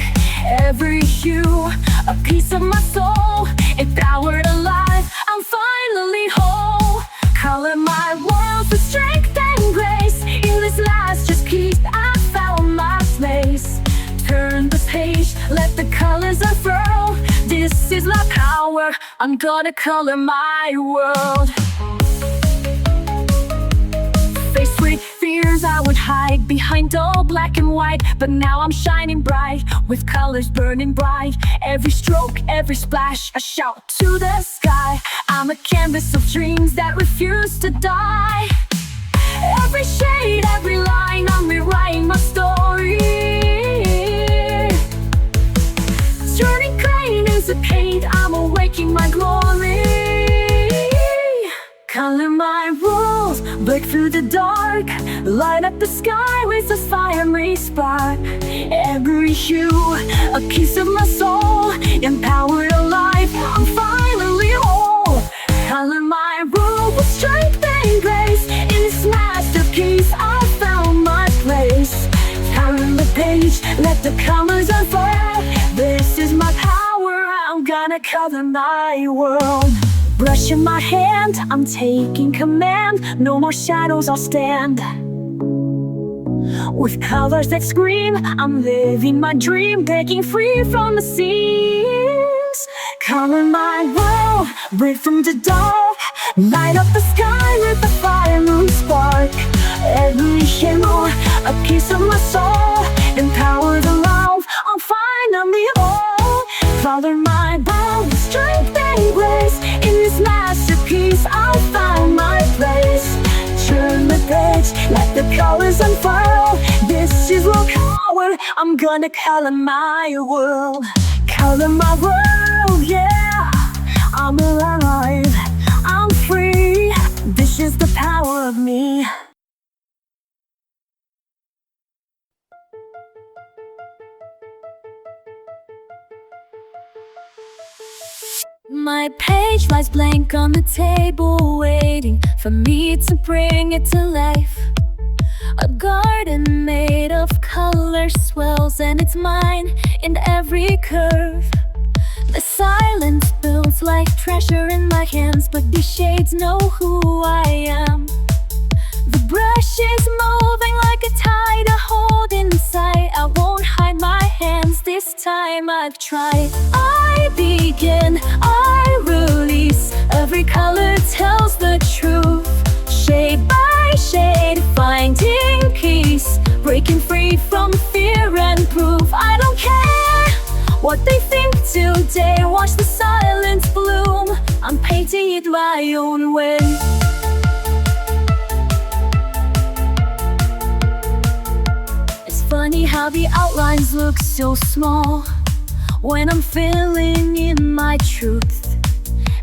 Every hue, a piece of my soul, empowered alive, I'm finally whole. Color my world with strength and grace. In this last just piece, I found my place. Turn the page, let the colors unfurl. This is my power, I'm gonna color my world. Faced with fears Sometimes I would hide behind all black and white, but now I'm shining bright, with colors burning bright. Every stroke, every splash, a shout to the sky. I'm a canvas of dreams that refuse to die. Every shade, every line, I'm rewriting my story. Turning pain into paint, I'm awaking my glory. Color my rules, break through the dark, light up the sky with a fiery spark. Every hue, a piece of my soul, empowered alive, I'm finally whole. Color my rules with strength and grace, in this masterpiece I found my place. Turn the page, let the colors unfurl. This is my power, I'm gonna color my world. Brush in my hand, I'm taking command. No more shadows, I'll stand. With colors that scream, I'm living my dream, breaking free from the seams. Color my world, break from the dark, light up the sky with a fiery spark. Every hero, a piece of my soul, empowered alive, I'm finally whole. Color my world with strength and grace, in this masterpiece I found my place. Turn the page, let the colors unfurl. This is real color, I'm gonna color my world. Color my world, yeah. I'm alive, I'm free. This is the power of me. My page lies blank on the table, waiting for me to bring it to life. A garden made of color swells, and it's mine in every curve. The silence builds like treasure in my hands, but these shades know who I am. The brush is moving like a tide, I hold inside. I won't hide my hands, this time I've tried. I begin, I release. Every color tells the truth. Shade by shade, finding peace, breaking free from fear and proof. I don't care what they think today, watch the silence bloom. I'm painting it my own way. Funny how the outlines look so small when I'm filling in my truth,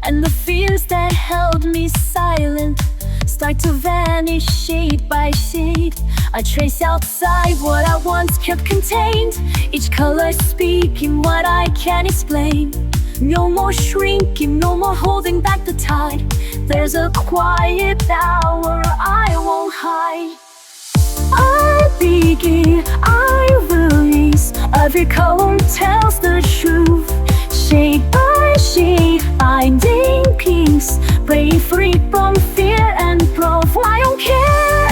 and the fears that held me silent start to vanish shade by shade. I trace outside what I once kept contained, each color speaking what I can't explain. No more shrinking, no more holding back the tide. There's a quiet power I won't hide. I begin, I release. Every color tells the truth. Shade by shade, finding peace, breaking free from fear and proof. I don't care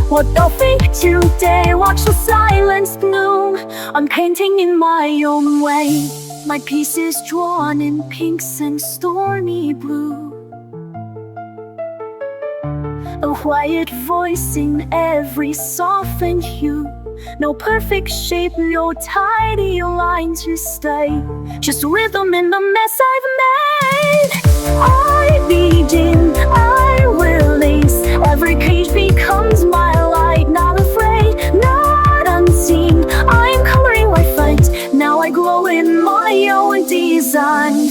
what they'll think today, watch the silence bloom. I'm painting in my own way. My piece is drawn in pinks and stormy blue. A quiet voice in every softened hue. No perfect shape, no tidy line to stay, just rhythm in the mess I've made. I begin, I release. Every page becomes my light, not afraid, not unseen. I'm coloring my fight, now I glow in my own design.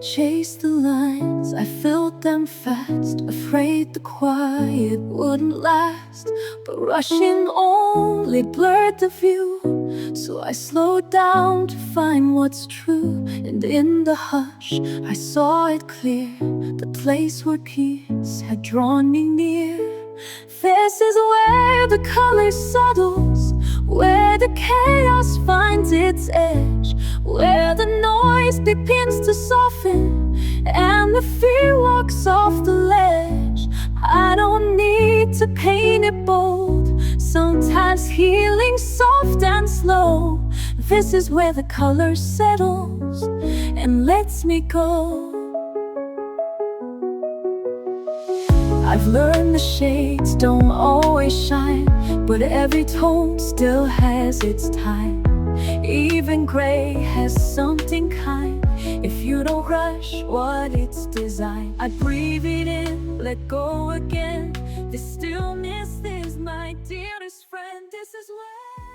Chased the lines, I filled them fast, afraid the quiet wouldn't last. But rushing only blurred the view, so I slowed down to find what's true. And in the hush, I saw it clear, the place where peace had drawn me near. This is where the color settles, where the chaos finds its edge, where the noise begins to soften and the fear walks off the ledge. I don't need to paint it bold, sometimes healing soft and slow. This is where the color settles and lets me go. I've learned the shades don't always shine, but every tone still has its time. Even gray has something kind, if you don't rush what it's designed. I breathe it in, let go again. This stillness is my dearest friend. This is where